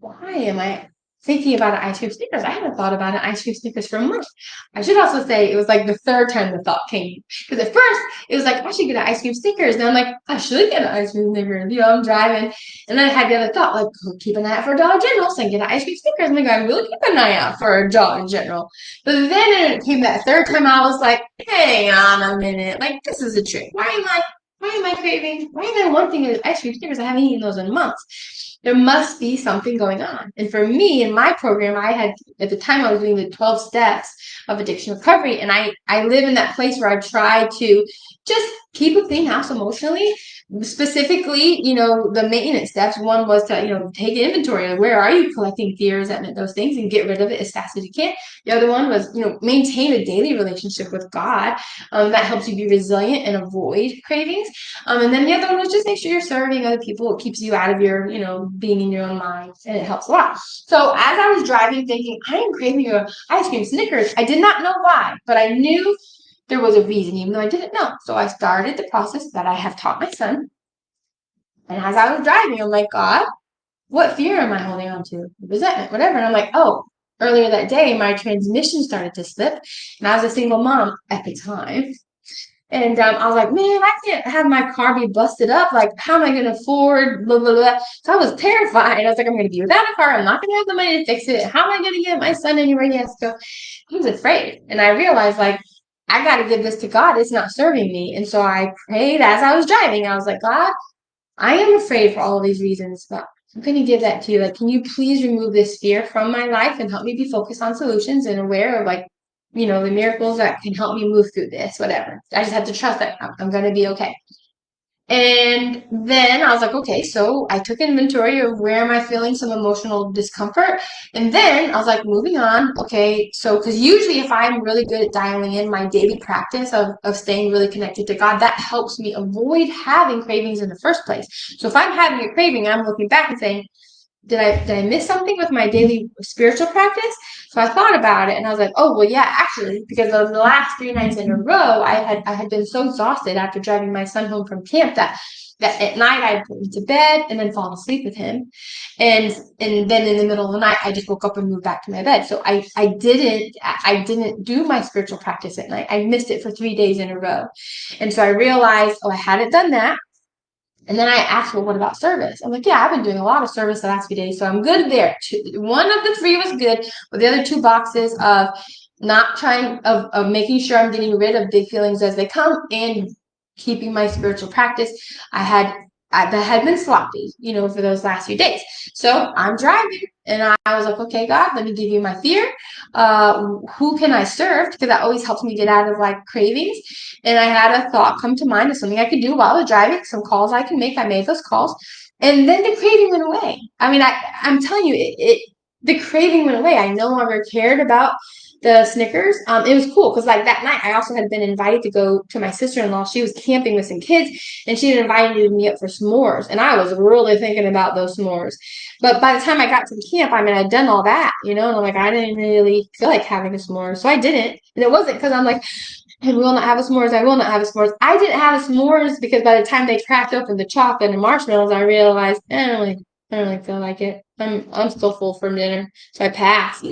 Speaker 1: why am I thinking about an ice cream Snickers? I haven't thought about an ice cream Snickers for a month. I should also say it was like the third time the thought came. Because at first it was like, I should get an ice cream Snickers. And I'm like, I should get an ice cream Snickers. I'm driving. And then I had the other thought, like, go keep an eye out for Dollar General so I can get an ice cream Snickers. I'm like, I will keep an eye out for a Dollar General. But then it came that third time, I was like, hang on a minute. Like, this is a trick. Why am I craving? Why am I wanting an ice cream Snickers? I haven't eaten those in months. There must be something going on. And for me, in my program, at the time, I was doing the 12 steps of addiction recovery. And I live in that place where I try to just keep a clean house emotionally. Specifically, the maintenance steps. One was to, take inventory of where are you collecting fear, resentment, those things, and get rid of it as fast as you can. The other one was, maintain a daily relationship with God. That helps you be resilient and avoid cravings. And then the other one was just make sure you're serving other people. It keeps you out of your, being in your own mind, and it helps a lot. So as I was driving, thinking, I am craving a ice cream Snickers. I did not know why, but I knew there was a reason, even though I didn't know. So I started the process that I have taught my son. And as I was driving, I'm like, God, what fear am I holding on to? Resentment, whatever. And I'm like, oh, earlier that day, my transmission started to slip. And I was a single mom at the time. And I was like, man, I can't have my car be busted up. Like, how am I going to afford blah, blah, blah. So I was terrified. I was like, I'm going to be without a car. I'm not going to have the money to fix it. How am I going to get my son anywhere he has to go? I was afraid. And I realized, like, I got to give this to God. It's not serving me. And so I prayed as I was driving. I was like, God, I am afraid for all of these reasons, but I'm going to give that to you. Like, can you please remove this fear from my life and help me be focused on solutions and aware of, like, the miracles that can help me move through this, whatever. I just have to trust that I'm going to be okay. And then I was like, okay, so I took inventory of where am I feeling some emotional discomfort. And then I was like, moving on. Okay, so because usually if I'm really good at dialing in my daily practice of staying really connected to God, that helps me avoid having cravings in the first place. So if I'm having a craving, I'm looking back and saying, did I miss something with my daily spiritual practice? So I thought about it and I was like, oh well yeah, actually, because of the last 3 nights in a row, I had been so exhausted after driving my son home from camp that at night I'd put him to bed and then fall asleep with him. And then in the middle of the night I just woke up and moved back to my bed. So I didn't do my spiritual practice at night. I missed it for 3 days in a row. And so I realized, oh, I hadn't done that. And then I asked, well, what about service? I'm like, yeah, I've been doing a lot of service the last few days, so I'm good there. One of the three was good, but the other two boxes of not trying, of making sure I'm getting rid of big feelings as they come and keeping my spiritual practice, that had been sloppy, for those last few days. So I'm driving and I was like, okay, God, let me give you my fear. Who can I serve? Because that always helps me get out of like cravings. And I had a thought come to mind of something I could do while I was driving, some calls I can make. I made those calls. And then the craving went away. I mean, I'm telling you, the craving went away. I no longer cared about the Snickers. It was cool because like that night I also had been invited to go to my sister-in-law. She was camping with some kids and she had invited me up for s'mores. And I was really thinking about those s'mores. But by the time I got to the camp, I mean, I'd done all that, and I'm like, I didn't really feel like having a s'more. So I didn't. And it wasn't because I'm like, I will not have a s'mores. I will not have a s'mores. I didn't have a s'mores because by the time they cracked open the chocolate and marshmallows, I realized I don't really feel like it. I'm still full from dinner, so I passed.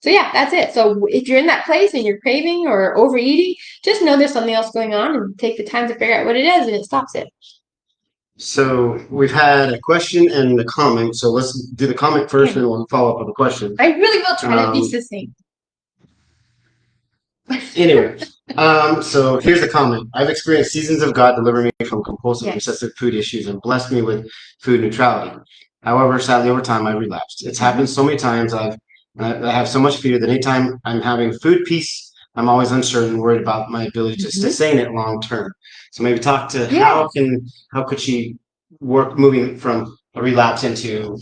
Speaker 1: So yeah, that's it. So if you're in that place and you're craving or overeating, just know there's something else going on and take the time to figure out what it is, and it stops it.
Speaker 2: So we've had a question and a comment. So let's do the comment first, and we'll follow up with the question.
Speaker 1: I really will try to be succinct.
Speaker 2: Anyway, so here's the comment. I've experienced seasons of God delivering me from compulsive,
Speaker 1: Yes.
Speaker 2: obsessive food issues and blessed me with food neutrality. However, sadly, over time, I relapsed. It's happened so many times. I have so much fear that anytime I'm having food peace, I'm always uncertain, worried about my ability to
Speaker 1: Mhm.
Speaker 2: sustain it long term. So maybe talk to
Speaker 1: Yeah.
Speaker 2: how could she work moving from a relapse into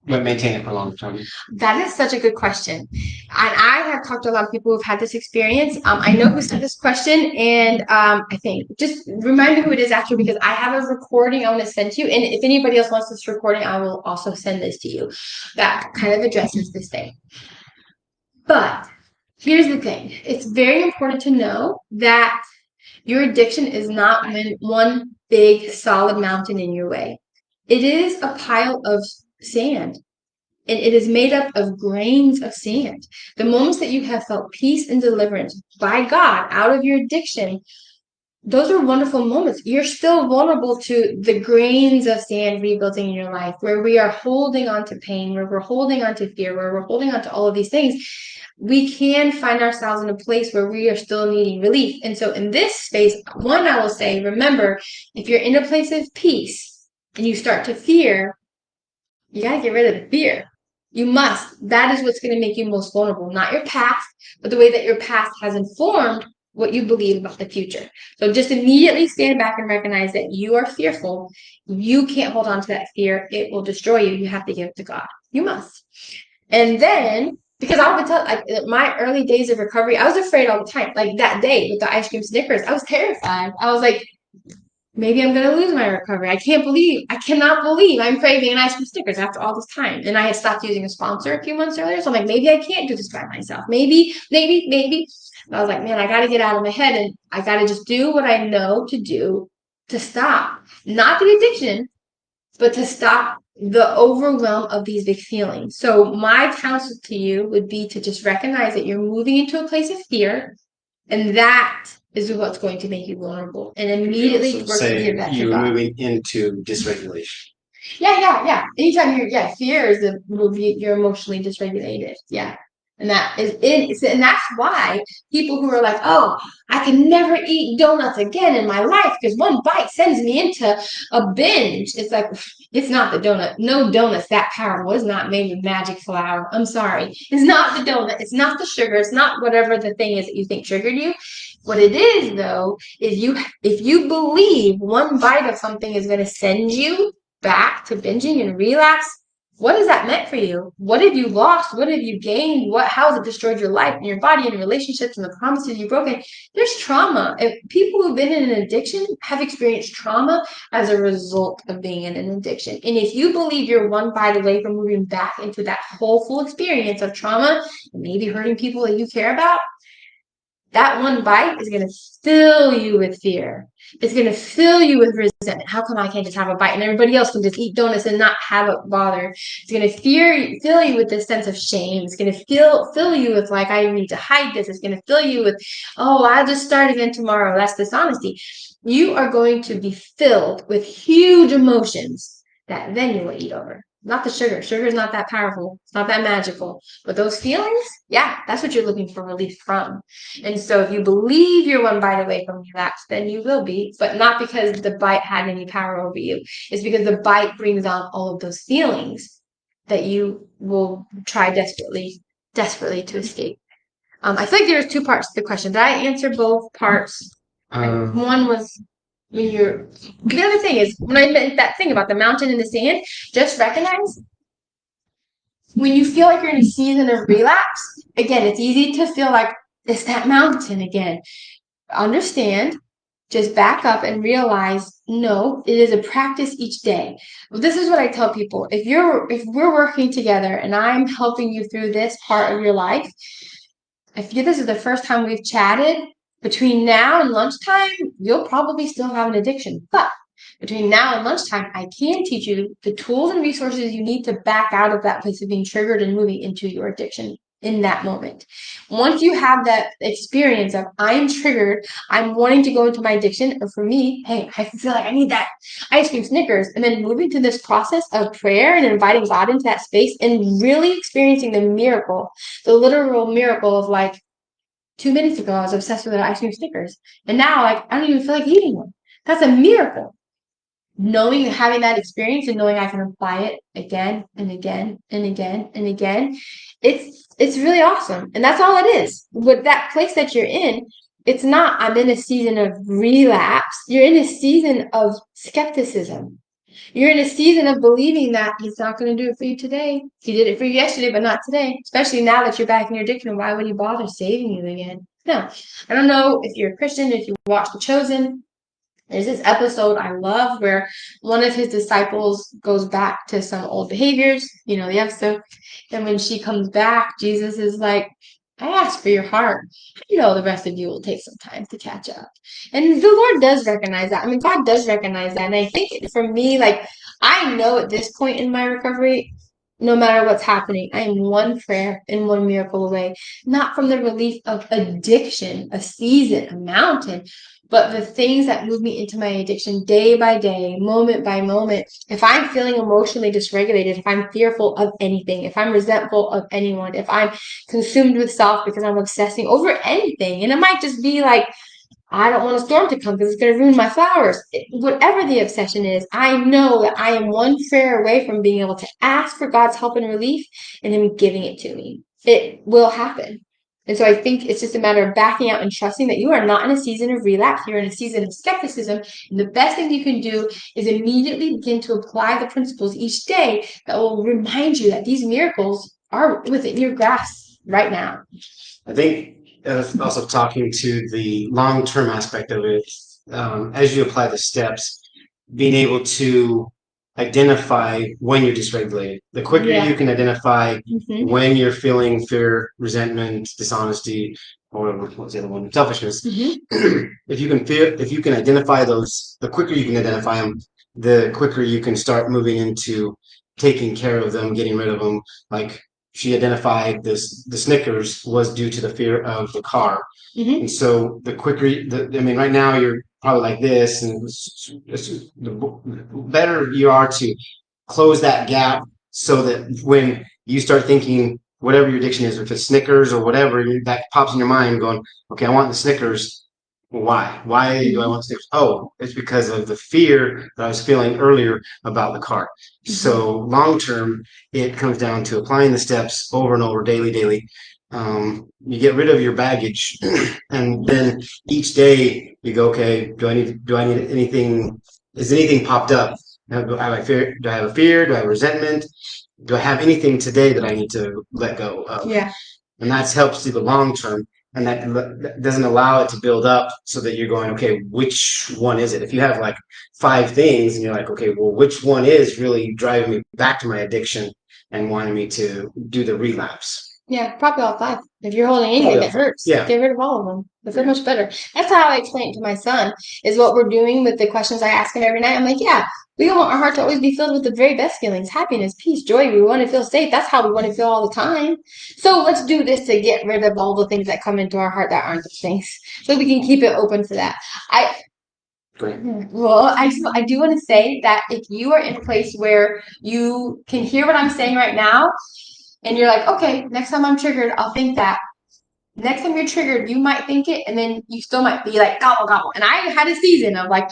Speaker 2: but maintain it for long term.
Speaker 1: That is such a good question. And I have talked to a lot of people who've had this experience. I know who sent this question, and I think just remind me who it is after because I have a recording I want to send to you. And if anybody else wants this recording, I will also send this to you that kind of addresses this thing. But here's the thing it's very important to know that your addiction is not one big solid mountain in your way, it is a pile of sand. And it is made up of grains of sand. The moments that you have felt peace and deliverance by God out of your addiction, those are wonderful moments. You're still vulnerable to the grains of sand rebuilding in your life, where we are holding on to pain, where we're holding on to fear, where we're holding on to all of these things. We can find ourselves in a place where we are still needing relief. And so, in this space, one, I will say, remember, if you're in a place of peace and you start to fear, you got to get rid of the fear. You must. That is what's going to make you most vulnerable, not your past, but the way that your past has informed what you believe about the future. So just immediately stand back and recognize that you are fearful. You can't hold on to that fear. It will destroy you. You have to give it to God. You must. And then, because I would tell, like my early days of recovery, I was afraid all the time. Like that day with the ice cream Snickers, I was terrified. I was like, maybe I'm gonna lose my recovery. I cannot believe I'm craving an ice cream Snickers after all this time. And I had stopped using a sponsor a few months earlier, so I'm like, maybe I can't do this by myself. Maybe. And I was like, man, I gotta get out of my head and I gotta just do what I know to do to stop, not the addiction, but to stop the overwhelm of these big feelings. So my counsel to you would be to just recognize that you're moving into a place of fear and that is what's going to make you vulnerable. And immediately work to give that to God.
Speaker 2: Moving into dysregulation.
Speaker 1: Yeah. Anytime fear is the will be you're emotionally dysregulated. Yeah. And that is it. And that's why people who are like, oh, I can never eat donuts again in my life because one bite sends me into a binge. It's like, it's not the donut. No donut's that powerful. It's not made with magic flour. I'm sorry. It's not the donut. It's not the sugar. It's not whatever the thing is that you think triggered you. What it is, though, is if you believe one bite of something is going to send you back to binging and relapse, what has that meant for you? What have you lost? What have you gained? How has it destroyed your life and your body and relationships and the promises you've broken? There's trauma. If people who've been in an addiction have experienced trauma as a result of being in an addiction. And if you believe you're one bite away from moving back into that whole full experience of trauma and maybe hurting people that you care about, that one bite is going to fill you with fear. It's going to fill you with resentment. How come I can't just have a bite and everybody else can just eat donuts and not have it bother? It's going to fill you with this sense of shame. It's going to fill you with like, I need to hide this. It's going to fill you with, oh, I'll just start again tomorrow. That's dishonesty. You are going to be filled with huge emotions that then you will eat over. Not the sugar. Sugar is not that powerful. It's not that magical. But those feelings, yeah, that's what you're looking for relief from. And so if you believe you're one bite away from relapse, then you will be, but not because the bite had any power over you. It's because the bite brings on all of those feelings that you will try desperately to escape. I feel like there was two parts to the question. Did I answer both parts? One was when you're, the other thing is when I meant that thing about the mountain and the sand, just recognize when you feel like you're in a season of relapse, again, it's easy to feel like it's that mountain again. Understand, just back up and realize, no, it is a practice each day. This is what I tell people. If we're working together and I'm helping you through this part of your life, if this is the first time we've chatted, between now and lunchtime, you'll probably still have an addiction. But between now and lunchtime, I can teach you the tools and resources you need to back out of that place of being triggered and moving into your addiction in that moment. Once you have that experience of I'm triggered, I'm wanting to go into my addiction, or for me, hey, I feel like I need that ice cream Snickers, and then moving to this process of prayer and inviting God into that space and really experiencing the miracle, the literal miracle of like 2 minutes ago, I was obsessed with ice cream Snickers. And now, like, I don't even feel like eating one. That's a miracle. knowing, having that experience and knowing I can apply it again and again and again and again, it's really awesome. And that's all it is. With that place that you're in, it's not I'm in a season of relapse. You're in a season of skepticism. You're in a season of believing that he's not going to do it for you today. He did it for you yesterday, but not today. Especially now that you're back in your addiction, why would he bother saving you again? No. I don't know if you're a Christian, if you watch The Chosen. There's this episode I love where one of his disciples goes back to some old behaviors, you know, the episode. And when she comes back, Jesus is like, I asked for your heart. I know the rest of you will take some time to catch up. And the Lord does recognize that. I mean, God does recognize that. And I think for me, like, I know at this point in my recovery, no matter what's happening, I am one prayer and one miracle away, not from the relief of addiction, a season, a mountain, but the things that move me into my addiction day by day, moment by moment. If I'm feeling emotionally dysregulated, if I'm fearful of anything, if I'm resentful of anyone, if I'm consumed with self because I'm obsessing over anything, and it might just be like, I don't want a storm to come because it's going to ruin my flowers. Whatever the obsession is, I know that I am one prayer away from being able to ask for God's help and relief and Him giving it to me. It will happen. And so I think it's just a matter of backing out and trusting that you are not in a season of relapse. You're in a season of skepticism. And the best thing you can do is immediately begin to apply the principles each day that will remind you that these miracles are within your grasp right now.
Speaker 2: I think also talking to the long-term aspect of it, as you apply the steps, being able to identify when you're dysregulated. The quicker you can identify when you're feeling fear, resentment, dishonesty, or what's the other one? Selfishness. If you can identify those, the quicker you can identify them, the quicker you can start moving into taking care of them, getting rid of them. Like she identified this, the Snickers was due to the fear of the car. And so the quicker, right now you're probably like this, and the better you are to close that gap so that when you start thinking whatever your addiction is, if it's Snickers or whatever, that pops in your mind going, okay, I want the Snickers. Why? Why do I want Snickers? Oh, it's because of the fear that I was feeling earlier about the car. So long term, it comes down to applying the steps over and over, daily. You get rid of your baggage, and then each day you go, okay, do I need anything? Is anything popped up? Do I have a fear? Do I have a fear? Do I have resentment? Do I have anything today that I need to let go of?
Speaker 1: Yeah.
Speaker 2: And that helps through the long term, and that doesn't allow it to build up so that you're going, okay, which one is it? If you have like 5 things and you're like, okay, well, which one is really driving me back to my addiction and wanting me to do the relapse?
Speaker 1: Yeah, probably all 5. If you're holding anything that hurts, get rid of all of them. That's so much better. That's how I explain it to my son, is what we're doing with the questions I ask him every night. I'm like, yeah, we want our heart to always be filled with the very best feelings, happiness, peace, joy. We want to feel safe. That's how we want to feel all the time. So let's do this to get rid of all the things that come into our heart that aren't the things, so we can keep it open for that. Well, I do want to say that if you are in a place where you can hear what I'm saying right now, and you're like, okay, next time I'm triggered, I'll think that. Next time you're triggered, you might think it, and then you still might be like, gobble, gobble. And I had a season of like,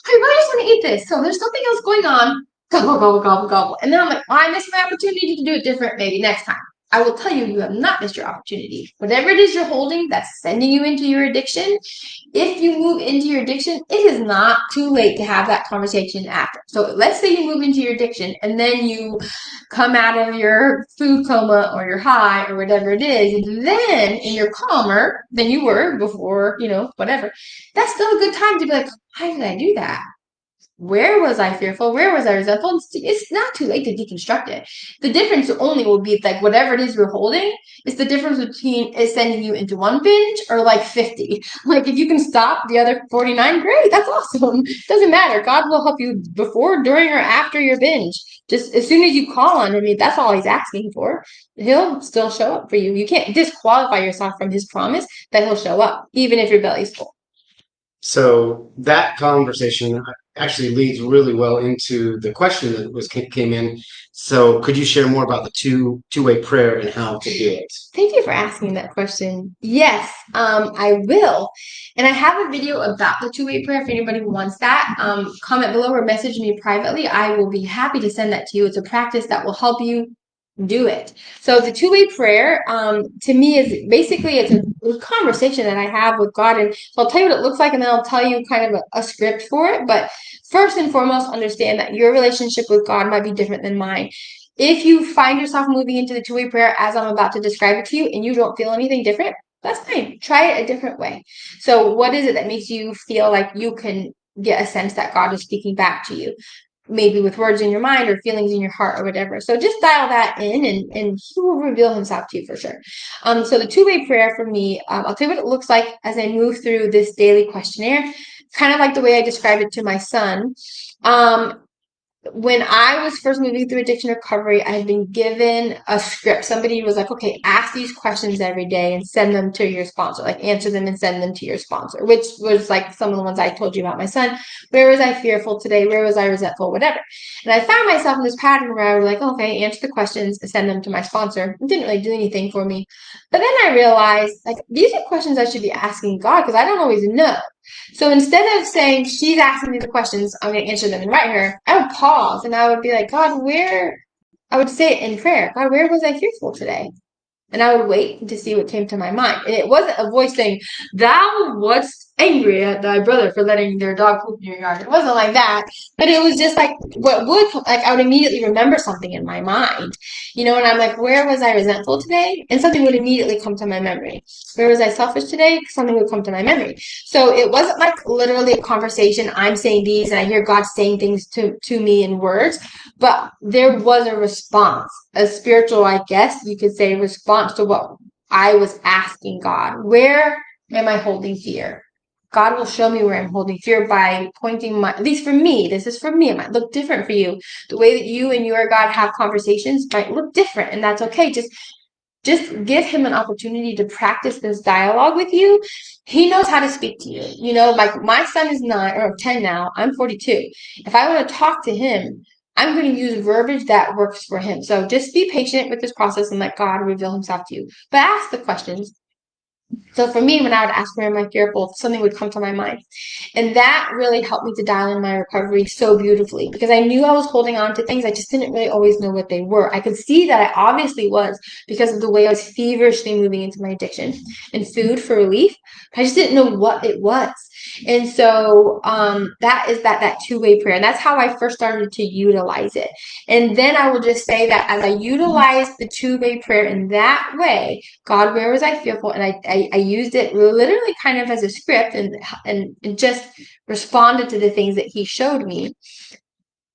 Speaker 1: I really just want to eat this. So there's something else going on. Gobble, gobble, gobble, gobble. And then I'm like, well, I missed my opportunity to do it different maybe next time. I will tell you, you have not missed your opportunity. Whatever it is you're holding that's sending you into your addiction, if you move into your addiction, it is not too late to have that conversation after. So let's say you move into your addiction and then you come out of your food coma or your high or whatever it is, then and you're calmer than you were before, whatever. That's still a good time to be like, why did I do that? Where was I fearful? Where was I resentful? It's not too late to deconstruct it. The difference only will be like whatever it is you're holding, it's the difference between it sending you into one binge or like 50. Like if you can stop the other 49, great, that's awesome. Doesn't matter. God will help you before, during, or after your binge. Just as soon as you call on him, that's all he's asking for. He'll still show up for you. You can't disqualify yourself from his promise that he'll show up, even if your belly's full.
Speaker 2: So that conversation, actually leads really well into the question that came in. So, could you share more about the two-way prayer and how to do it?
Speaker 1: Thank you for asking that question. Yes, I will. And I have a video about the two-way prayer if anybody wants that. Comment below or message me privately. I will be happy to send that to you. It's a practice that will help you do it. So the two-way prayer, to me, is basically it's a conversation that I have with God. And so I'll tell you what it looks like, and then I'll tell you kind of a script for it. But first and foremost, understand that your relationship with God might be different than mine. If you find yourself moving into the two-way prayer as I'm about to describe it to you and you don't feel anything different, that's fine. Try it a different way. So what is it that makes you feel like you can get a sense that God is speaking back to you? Maybe with words in your mind or feelings in your heart or whatever. So just dial that in and he will reveal himself to you for sure. So the two-way prayer for me, I'll tell you what it looks like as I move through this daily questionnaire, kind of like the way I described it to my son. When I was first moving through addiction recovery, I had been given a script. Somebody was like, okay, ask these questions every day and send them to your sponsor, like answer them and send them to your sponsor, which was like some of the ones I told you about my son. Where was I fearful today? Where was I resentful? Whatever. And I found myself in this pattern where I was like, okay, answer the questions and send them to my sponsor. It didn't really do anything for me. But then I realized, like, these are questions I should be asking God because I don't always know. So instead of saying, she's asking me the questions, I'm going to answer them and write her, I would pause and I would be like, God, I would say it in prayer, God, where was I fearful today? And I would wait to see what came to my mind. And it wasn't a voice saying, thou wast angry at thy brother for letting their dog poop in your yard. It wasn't like that. But it was just like what would like I would immediately remember something in my mind. And I'm like, where was I resentful today? And something would immediately come to my memory. Where was I selfish today? Something would come to my memory. So it wasn't like literally a conversation. I'm saying these and I hear God saying things to me in words, but there was a response, a spiritual, I guess you could say, response to what I was asking God. Where am I holding fear? God will show me where I'm holding fear by pointing at least for me, this is for me, it might look different for you. The way that you and your God have conversations might look different, and that's okay. Just give him an opportunity to practice this dialogue with you. He knows how to speak to you. Like my son is 9 or 10 now. I'm 42. If I want to talk to him, I'm going to use verbiage that works for him. So just be patient with this process and let God reveal himself to you. But ask the questions. So for me, when I would ask where am I fearful, something would come to my mind. And that really helped me to dial in my recovery so beautifully because I knew I was holding on to things. I just didn't really always know what they were. I could see that I obviously was because of the way I was feverishly moving into my addiction and food for relief. I just didn't know what it was. And so that is that two-way prayer. And that's how I first started to utilize it. And then I will just say that as I utilized the two-way prayer in that way, God, where was I fearful? And I used it literally kind of as a script and just responded to the things that he showed me.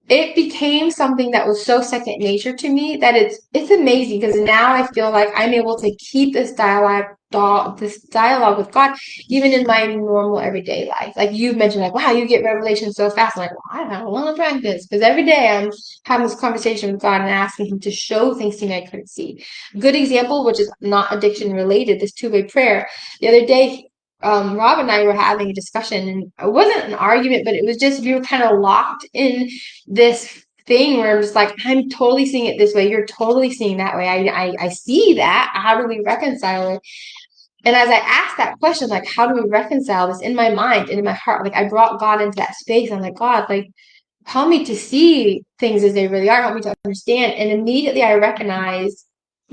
Speaker 1: It became something that was so second nature to me that it's amazing because now I feel like I'm able to keep this dialogue with God even in my normal everyday life. Like you've mentioned, like wow, you get revelation so fast. I'm like, well, I have a lot of practice because every day I'm having this conversation with God and asking Him to show things to me I couldn't see. Good example, which is not addiction related, this two-way prayer. The other day, Rob and I were having a discussion, and it wasn't an argument, but it was just we were kind of locked in this thing where I'm just like, I'm totally seeing it this way. You're totally seeing that way. I see that. How do we reconcile it? And as I asked that question, like, how do we reconcile this in my mind and in my heart? Like, I brought God into that space. I'm like, God, like, help me to see things as they really are. Help me to understand. And immediately I recognized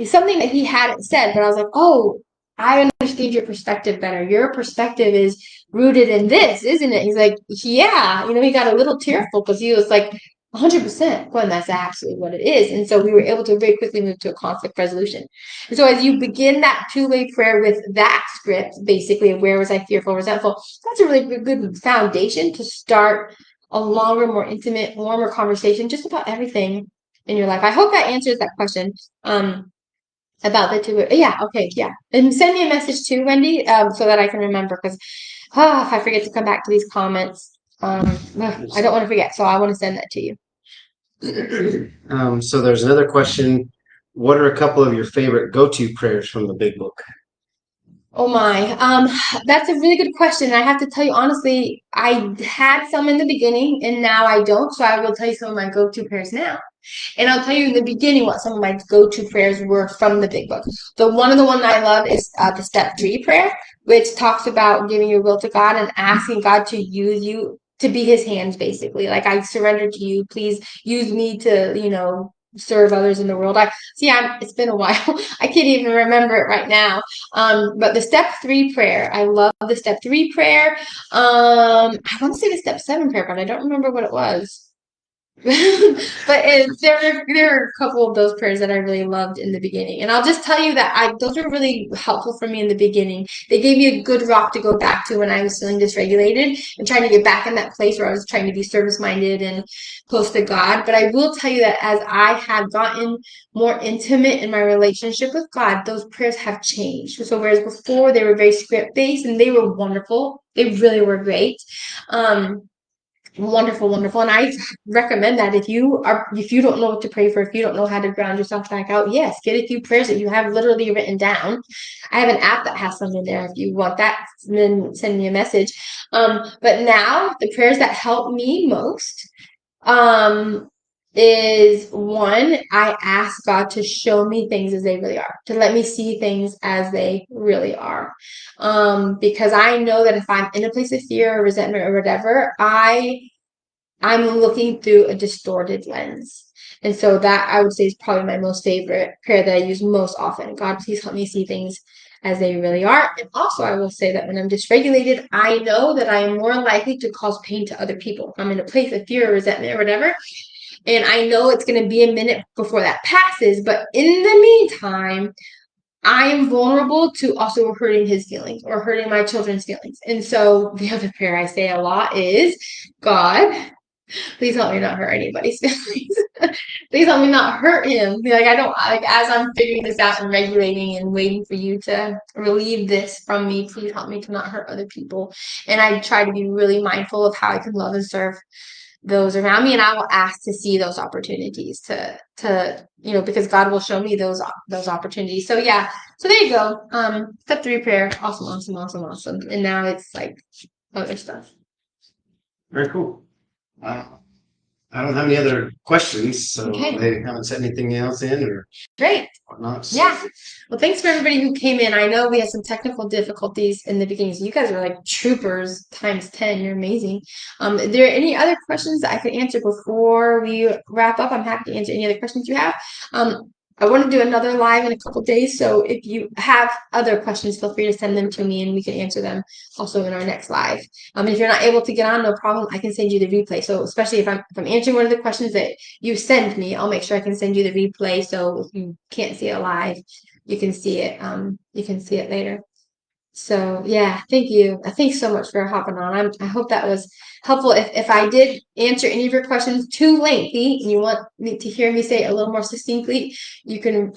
Speaker 1: something that he hadn't said, but I was like, oh, I understand your perspective better. Your perspective is rooted in this, isn't it? He's like, yeah. He got a little tearful because he was like, 100%, Gwen, that's absolutely what it is. And so we were able to very quickly move to a conflict resolution. And so as you begin that two-way prayer with that script, basically, where was I fearful, resentful, that's a really good foundation to start a longer, more intimate, warmer conversation just about everything in your life. I hope that answers that question. About the two. Yeah, okay, yeah. And send me a message too, Wendy, so that I can remember because if I forget to come back to these comments, I don't want to forget. So I want to send that to you.
Speaker 2: So there's another question. What are a couple of your favorite go-to prayers from the Big Book?
Speaker 1: Oh my, that's a really good question. I have to tell you honestly, I had some in the beginning and now I don't. So I will tell you some of my go-to prayers now. And I'll tell you in the beginning what some of my go-to prayers were from the big book. The one I love is the step 3 prayer, which talks about giving your will to God and asking God to use you to be his hands, basically. Like, I surrender to you. Please use me to, serve others in the world. It's been a while. I can't even remember it right now. But the step 3 prayer, I love the step 3 prayer. I want to say the step 7 prayer, but I don't remember what it was. There were a couple of those prayers that I really loved in the beginning, and I'll just tell you that I those were really helpful for me in the beginning. They gave me a good rock to go back to when I was feeling dysregulated and trying to get back in that place where I was trying to be service minded and close to God. But I will tell you that as I have gotten more intimate in my relationship with God, those prayers have changed. So whereas before they were very script based and they were wonderful, they really were great. Um, Wonderful, wonderful. And I recommend that if you don't know what to pray for, if you don't know how to ground yourself back out, yes, get a few prayers that you have literally written down. I have an app that has some in there. If you want that, then send me a message. But now the prayers that help me most, um, is one, I ask God to show me things as they really are, to let me see things as they really are. Because I know that if I'm in a place of fear or resentment or whatever, I'm looking through a distorted lens. And so that I would say is probably my most favorite prayer that I use most often. God, please help me see things as they really are. And also, I will say that when I'm dysregulated, I know that I am more likely to cause pain to other people. I'm in a place of fear or resentment or whatever. And I know it's going to be a minute before that passes. But in the meantime, I am vulnerable to also hurting his feelings or hurting my children's feelings. And so the other prayer I say a lot is, God, please help me not hurt anybody's feelings. Please help me not hurt him. Like, I don't like, as I'm figuring this out and regulating and waiting for you to relieve this from me, please help me to not hurt other people. And I try to be really mindful of how I can love and serve those around me, and I will ask to see those opportunities to because God will show me those opportunities. So yeah, so there you go. Step 3 prayer, awesome, awesome, awesome, awesome. And now it's like other stuff.
Speaker 2: Very cool. Uh, I don't have any other questions, so
Speaker 1: Okay.
Speaker 2: they haven't said anything else in or
Speaker 1: Great.
Speaker 2: whatnot.
Speaker 1: Yeah. Well, thanks for everybody who came in. I know we had some technical difficulties in the beginning, so you guys are like troopers times 10. You're amazing. Are there any other questions that I could answer before we wrap up? I'm happy to answer any other questions you have. I want to do another live in a couple days, so if you have other questions, feel free to send them to me and we can answer them also in our next live. If you're not able to get on, no problem. I can send you the replay. So especially if I'm answering one of the questions that you send me, I'll make sure I can send you the replay. So if you can't see it live, you can see it. You can see it later. So yeah, thank you. Thanks so much for hopping on. I hope that was helpful. If I did answer any of your questions too lengthy and you want me to hear me say it a little more succinctly, you can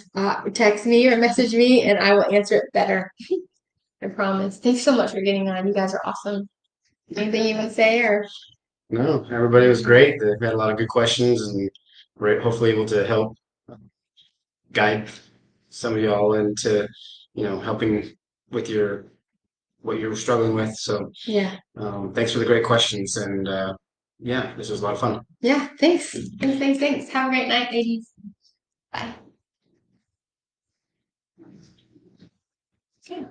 Speaker 1: text me or message me and I will answer it better. I promise. Thanks so much for getting on. You guys are awesome. Anything you want to say or?
Speaker 2: No, everybody was great. They had a lot of good questions, and we're hopefully able to help guide some of y'all into, helping with what you're struggling with. So,
Speaker 1: Yeah.
Speaker 2: thanks for the great questions, and yeah, this was a lot of fun.
Speaker 1: Yeah. Thanks. Thanks. Thanks. Thanks. Have a great night, ladies. Bye. Yeah.